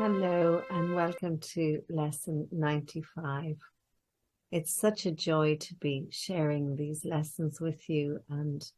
Hello and welcome to lesson 95. It's such a joy to be sharing these lessons with you, and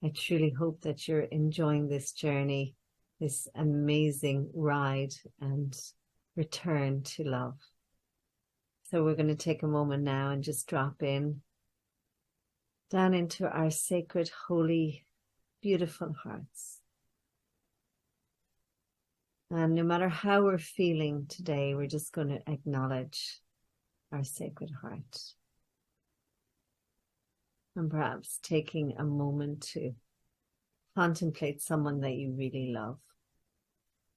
I truly hope that you're enjoying this journey, this amazing ride and return to love. So we're going to take a moment now and just drop in down into our sacred, holy, beautiful hearts. And no matter how we're feeling today, we're just going to acknowledge our sacred heart. And perhaps taking a moment to contemplate someone that you really love,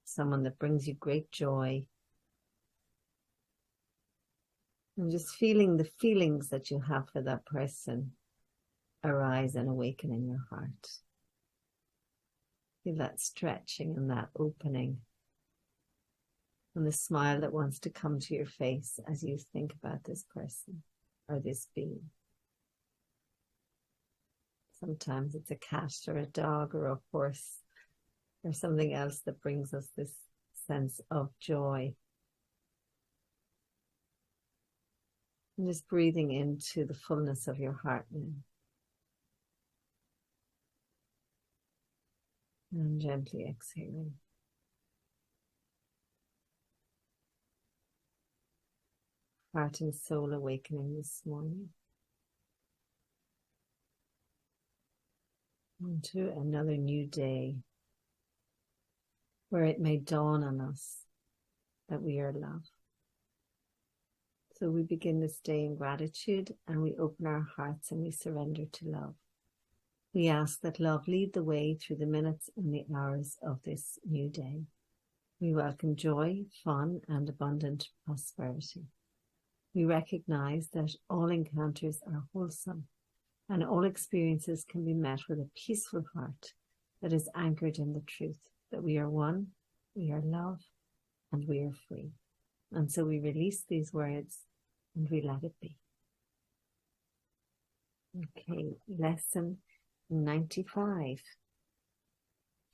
someone that brings you great joy, and just feeling the feelings that you have for that person arise and awaken in your heart. Feel that stretching and that opening, and the smile that wants to come to your face as you think about this person or this being. Sometimes it's a cat or a dog or a horse or something else that brings us this sense of joy. And just breathing into the fullness of your heart now. And gently exhaling. Heart and soul awakening this morning into another new day where it may dawn on us that we are love. So we begin this day in gratitude, and we open our hearts and we surrender to love. We ask that love lead the way through the minutes and the hours of this new day. We welcome joy, fun, and abundant prosperity. We recognize that all encounters are wholesome, and all experiences can be met with a peaceful heart that is anchored in the truth that we are one, we are love, and we are free. And so we release these words and we let it be. Okay, lesson 95.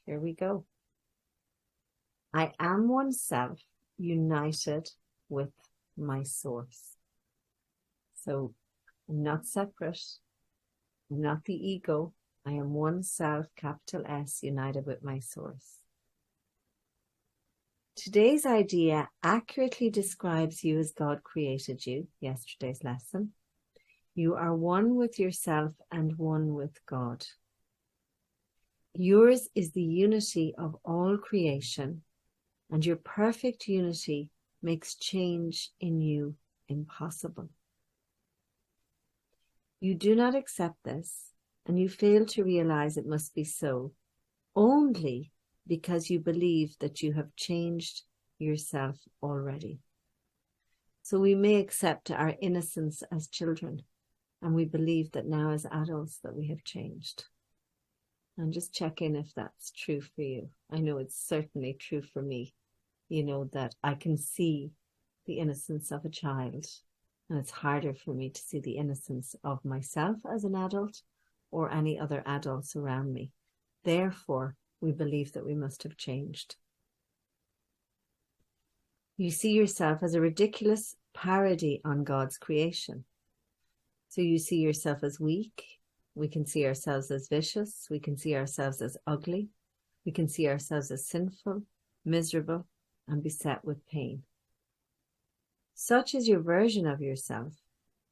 Here we go. I am oneself united with my source. So I'm not separate. I'm not the ego. I am one self, capital S, united with my source. Today's idea accurately describes you as God created you, yesterday's lesson. You are one with yourself and one with God. Yours is the unity of all creation, and your perfect unity makes change in you impossible. You do not accept this, and you fail to realize it must be so, only because you believe that you have changed yourself already. So we may accept our innocence as children, and we believe that now as adults that we have changed. And just check in if that's true for you. I know it's certainly true for me. You know that I can see the innocence of a child, and it's harder for me to see the innocence of myself as an adult or any other adults around me. Therefore, we believe that we must have changed. You see yourself as a ridiculous parody on God's creation. So you see yourself as weak. We can see ourselves as vicious. We can see ourselves as ugly. We can see ourselves as sinful, miserable, and beset with pain. Such is your version of yourself,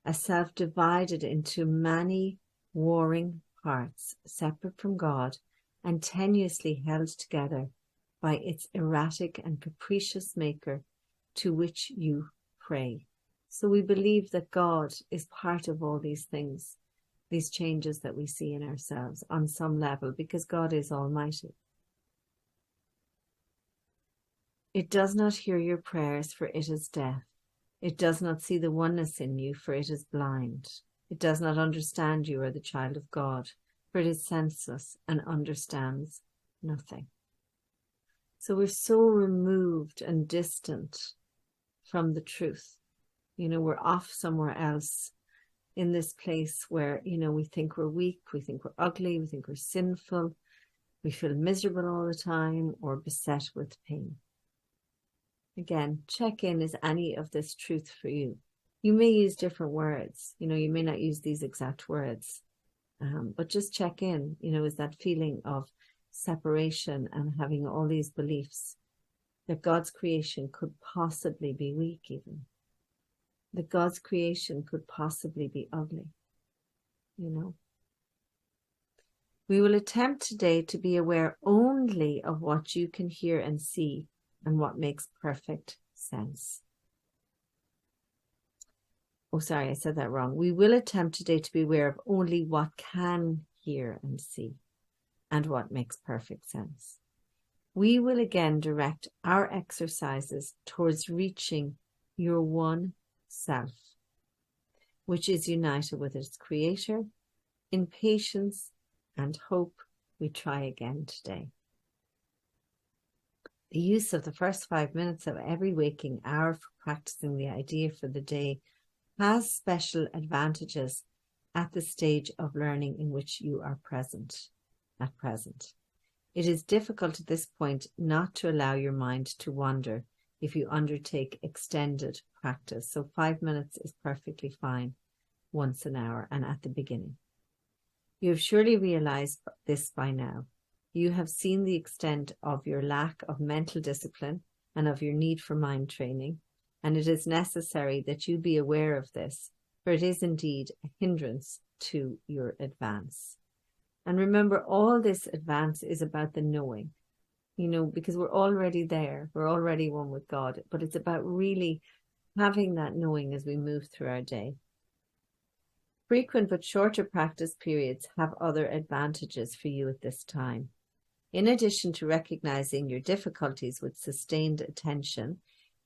a self divided into many warring parts, separate from God and tenuously held together by its erratic and capricious maker to which you pray. So we believe that God is part of all these things, these changes that we see in ourselves on some level, because God is almighty. It does not hear your prayers, for it is deaf. It does not see the oneness in you, for it is blind. It does not understand you are the child of God, for it is senseless and understands nothing. So we're so removed and distant from the truth. You know, we're off somewhere else in this place where, you know, we think we're weak, we think we're ugly, we think we're sinful, we feel miserable all the time or beset with pain. Again, check in, is any of this truth for you? You may use different words, you may not use these exact words, but just check in, is that feeling of separation and having all these beliefs that God's creation could possibly be weak, even that God's creation could possibly be ugly. We will attempt today to be aware only of what you can hear and see and what makes perfect sense. Oh, sorry, I said that wrong. We will attempt today to be aware of only what can hear and see and what makes perfect sense. We will again direct our exercises towards reaching your one self, which is united with its creator. In patience and hope, we try again today. The use of the first 5 minutes of every waking hour for practicing the idea for the day has special advantages at the stage of learning in which you are at present. It is difficult at this point not to allow your mind to wander if you undertake extended practice. So 5 minutes is perfectly fine once an hour and at the beginning. You have surely realized this by now. You have seen the extent of your lack of mental discipline and of your need for mind training, and it is necessary that you be aware of this, for it is indeed a hindrance to your advance. And remember, all this advance is about the knowing, because we're already there. We're already one with God, but it's about really having that knowing as we move through our day. Frequent but shorter practice periods have other advantages for you at this time. In addition to recognizing your difficulties with sustained attention,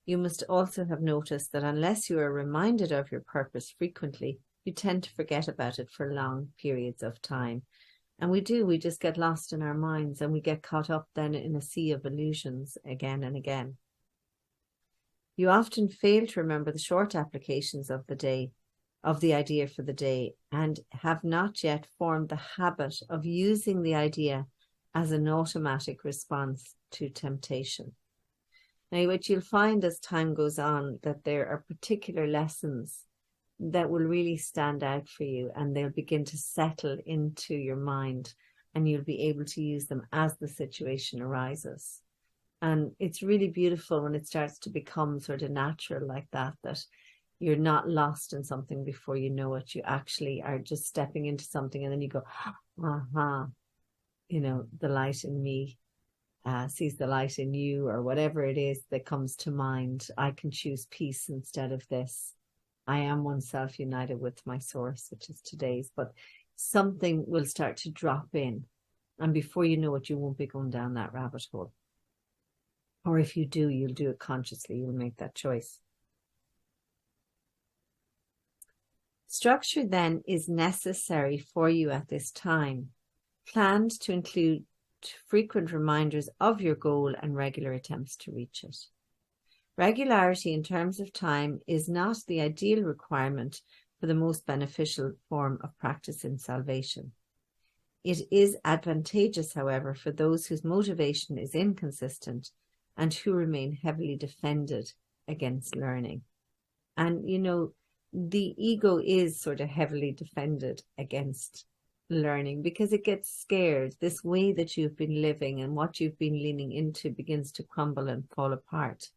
you must also have noticed that unless you are reminded of your purpose frequently, you tend to forget about it for long periods of time. And we just get lost in our minds, and we get caught up then in a sea of illusions again and again. You often fail to remember the short applications of the day, of the idea for the day, and have not yet formed the habit of using the idea as an automatic response to temptation. Now, what you'll find as time goes on, that there are particular lessons that will really stand out for you, and they'll begin to settle into your mind, and you'll be able to use them as the situation arises. And it's really beautiful when it starts to become sort of natural like that you're not lost in something before you know it. You actually are just stepping into something, and then you go, aha, the light in me sees the light in you, or whatever it is that comes to mind. I can choose peace instead of this. I am oneself united with my source, which is today's, but something will start to drop in. And before you know it, you won't be going down that rabbit hole. Or if you do, you'll do it consciously. You'll make that choice. Structure then is necessary for you at this time, planned to include frequent reminders of your goal and regular attempts to reach it. Regularity in terms of time is not the ideal requirement for the most beneficial form of practice in salvation. It is advantageous, however, for those whose motivation is inconsistent and who remain heavily defended against learning. And, the ego is sort of heavily defended against learning because it gets scared. This way that you've been living and what you've been leaning into begins to crumble and fall apart.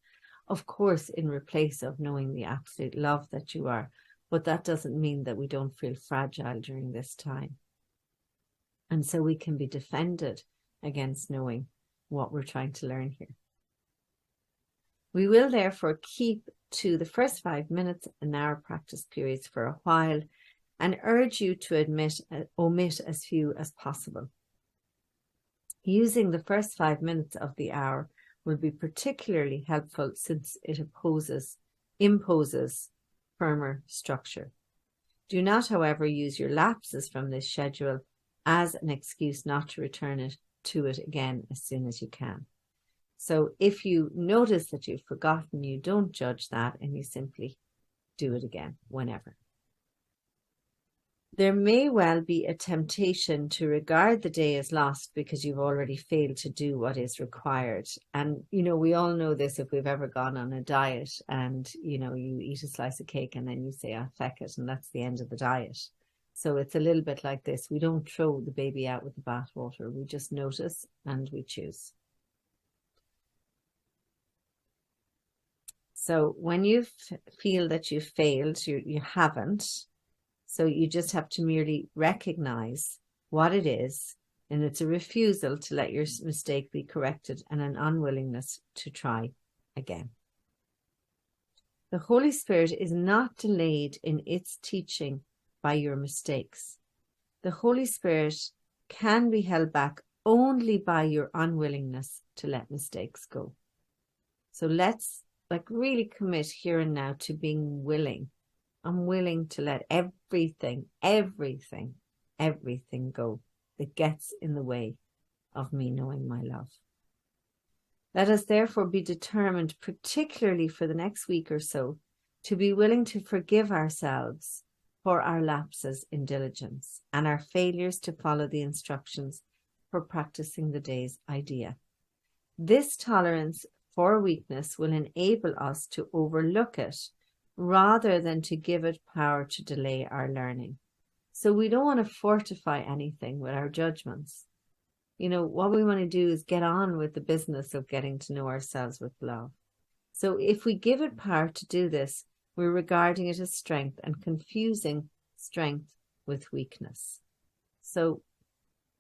Of course, in replace of knowing the absolute love that you are, but that doesn't mean that we don't feel fragile during this time. And so we can be defended against knowing what we're trying to learn here. We will therefore keep to the first 5 minutes an hour practice periods for a while, and urge you to omit as few as possible. Using the first 5 minutes of the hour will be particularly helpful since it imposes firmer structure. Do not, however, use your lapses from this schedule as an excuse not to return to it again as soon as you can. So if you notice that you've forgotten, you don't judge that, and you simply do it again whenever. There may well be a temptation to regard the day as lost because you've already failed to do what is required. And, we all know this if we've ever gone on a diet and, you eat a slice of cake and then you say, "Ah, feck it," and that's the end of the diet. So it's a little bit like this. We don't throw the baby out with the bathwater. We just notice and we choose. So when you feel that you failed, you haven't. So you just have to merely recognize what it is, and it's a refusal to let your mistake be corrected and an unwillingness to try again. The Holy Spirit is not delayed in its teaching by your mistakes. The Holy Spirit can be held back only by your unwillingness to let mistakes go. So let's really commit here and now to being willing. I'm willing to let everything go that gets in the way of me knowing my love. Let us therefore be determined, particularly for the next week or so, to be willing to forgive ourselves for our lapses in diligence and our failures to follow the instructions for practicing the day's idea. This tolerance for weakness will enable us to overlook it rather than to give it power to delay our learning. So we don't want to fortify anything with our judgments. What we want to do is get on with the business of getting to know ourselves with love. So if we give it power to do this, we're regarding it as strength and confusing strength with weakness. So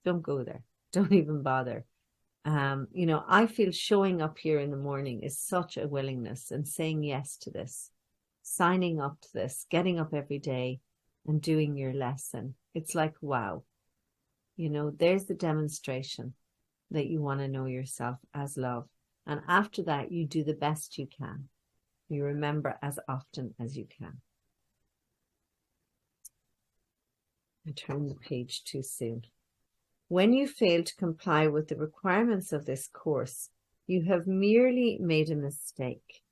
don't go there. Don't even bother. I feel showing up here in the morning is such a willingness and saying yes to this. Signing up to this, getting up every day and doing your lesson. It's like, wow, there's the demonstration that you want to know yourself as love. And after that, you do the best you can. You remember as often as you can. I turned the page too soon. When you fail to comply with the requirements of this course, you have merely made a mistake.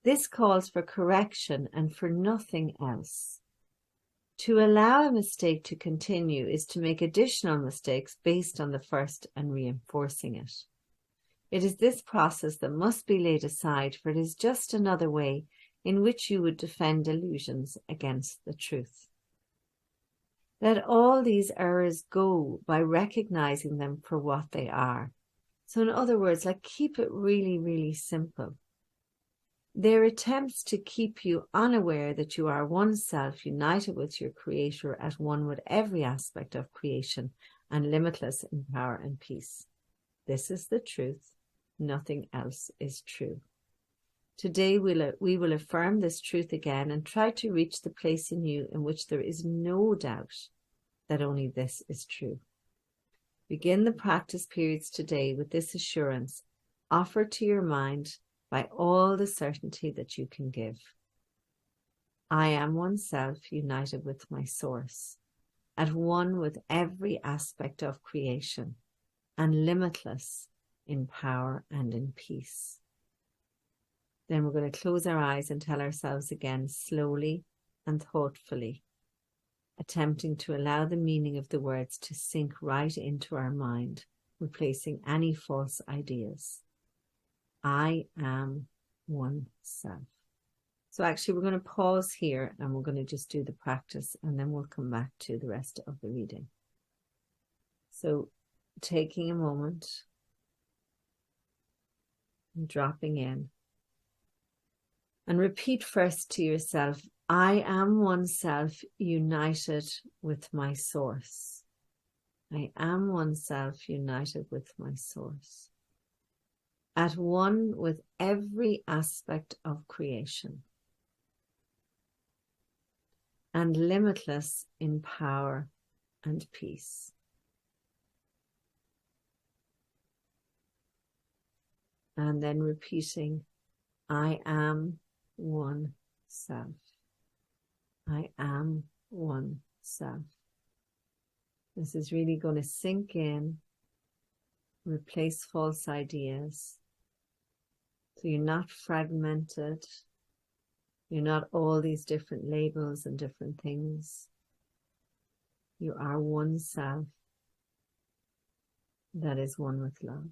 This calls for correction and for nothing else. To allow a mistake to continue is to make additional mistakes based on the first and reinforcing it. It is this process that must be laid aside, for it is just another way in which you would defend illusions against the truth. Let all these errors go by recognizing them for what they are. So in other words, keep it really, really simple. They're attempts to keep you unaware that you are one self united with your Creator at one with every aspect of creation and limitless in power and peace. This is the truth. Nothing else is true. Today we will affirm this truth again and try to reach the place in you in which there is no doubt that only this is true. Begin the practice periods today with this assurance offered to your mind by all the certainty that you can give. I am one self united with my source, at one with every aspect of creation, and limitless in power and in peace. Then we're going to close our eyes and tell ourselves again slowly and thoughtfully, attempting to allow the meaning of the words to sink right into our mind, replacing any false ideas. I am one self. So actually we're going to pause here and we're going to just do the practice and then we'll come back to the rest of the reading. So taking a moment and dropping in and repeat first to yourself, I am one self united with my source. I am one self united with my source, at one with every aspect of creation, and limitless in power and peace. And then repeating, I am one self. I am one self. This is really going to sink in, replace false ideas. So you're not fragmented. You're not all these different labels and different things. You are one self that is one with love.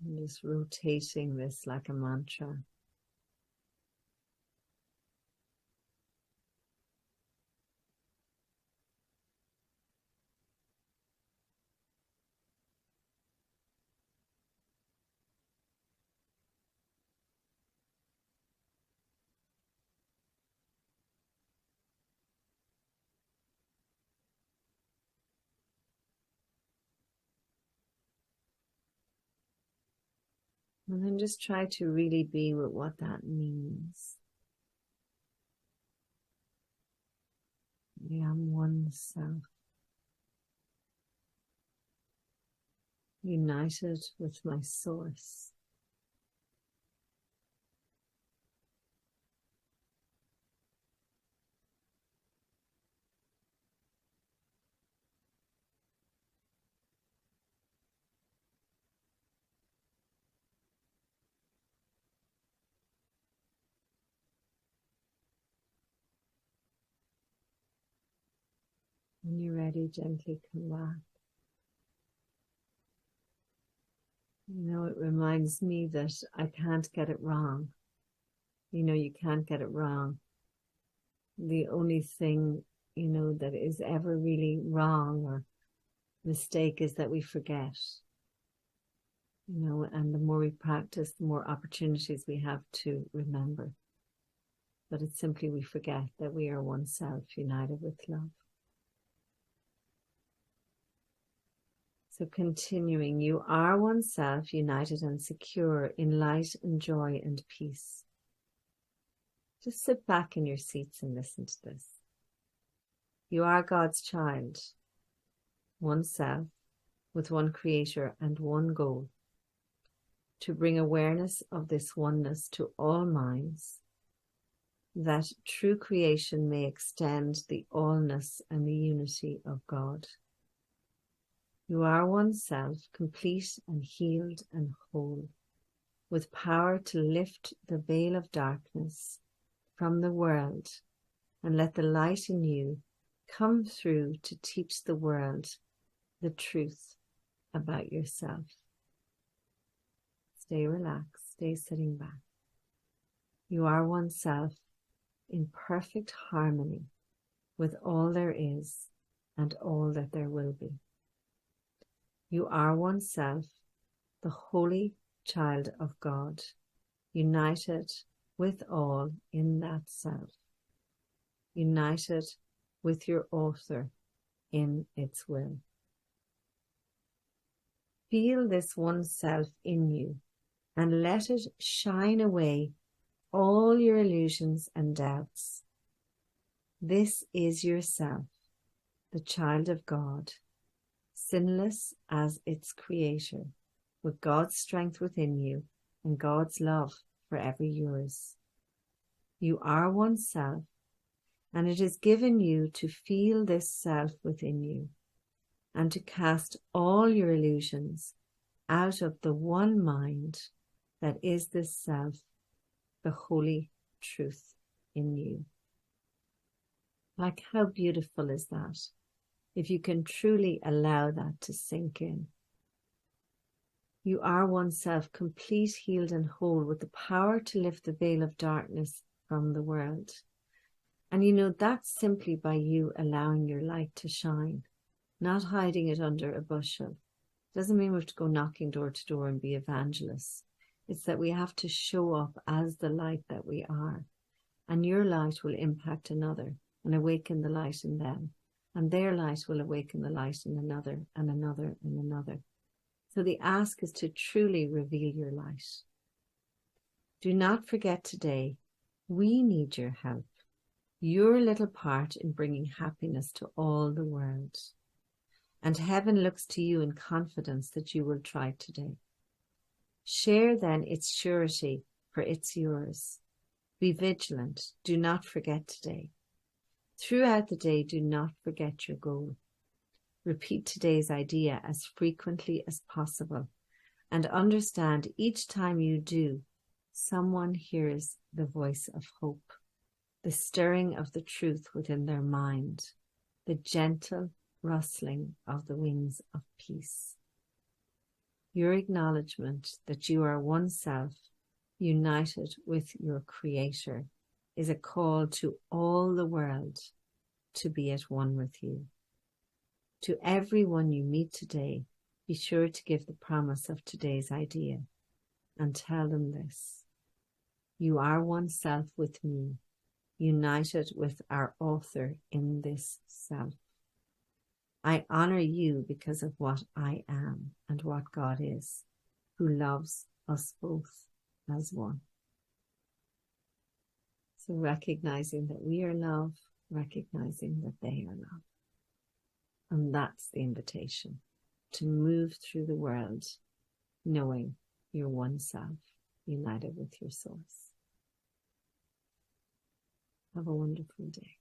And just rotating this like a mantra. And then just try to really be with what that means. I am one self, united with my source. When you're ready, gently come back. It reminds me that I can't get it wrong. You can't get it wrong. The only thing, that is ever really wrong or mistake is that we forget. And the more we practice, the more opportunities we have to remember. But it's simply we forget that we are one self, united with love. So continuing, you are one self, united and secure in light and joy and peace. Just sit back in your seats and listen to this. You are God's child, one self, with one creator and one goal, to bring awareness of this oneness to all minds, that true creation may extend the allness and the unity of God. You are one self, complete and healed and whole, with power to lift the veil of darkness from the world and let the light in you come through to teach the world the truth about yourself. Stay relaxed, stay sitting back. You are one self in perfect harmony with all there is and all that there will be. You are one self, the holy child of God, united with all in that self, united with your author in its will. Feel this one self in you and let it shine away all your illusions and doubts. This is yourself, the child of God, sinless as its creator, with God's strength within you and God's love forever yours. You are one self, and it is given you to feel this self within you and to cast all your illusions out of the one mind that is this self, the holy truth in you. Like, how beautiful is that? If you can truly allow that to sink in. You are one self, complete, healed and whole, with the power to lift the veil of darkness from the world. And that's simply by you allowing your light to shine, not hiding it under a bushel. Doesn't mean we have to go knocking door to door and be evangelists. It's that we have to show up as the light that we are. And your light will impact another and awaken the light in them. And their light will awaken the light in another and another and another. So the ask is to truly reveal your light. Do not forget today, we need your help, your little part in bringing happiness to all the world. And heaven looks to you in confidence that you will try today. Share then its surety, for it's yours. Be vigilant, do not forget today. Throughout the day, do not forget your goal. Repeat today's idea as frequently as possible and understand each time you do, someone hears the voice of hope. the stirring of the truth within their mind, the gentle rustling of the wings of peace. Your acknowledgement that you are one self, united with your Creator, is a call to all the world to be at one with you. To everyone you meet today, be sure to give the promise of today's idea and tell them this: you are one self with me, united with our author in this self. I honor you because of what I am and what God is, who loves us both as one. So recognizing that we are love, recognizing that they are love. And that's the invitation, to move through the world knowing you're one self, united with your source. Have a wonderful day.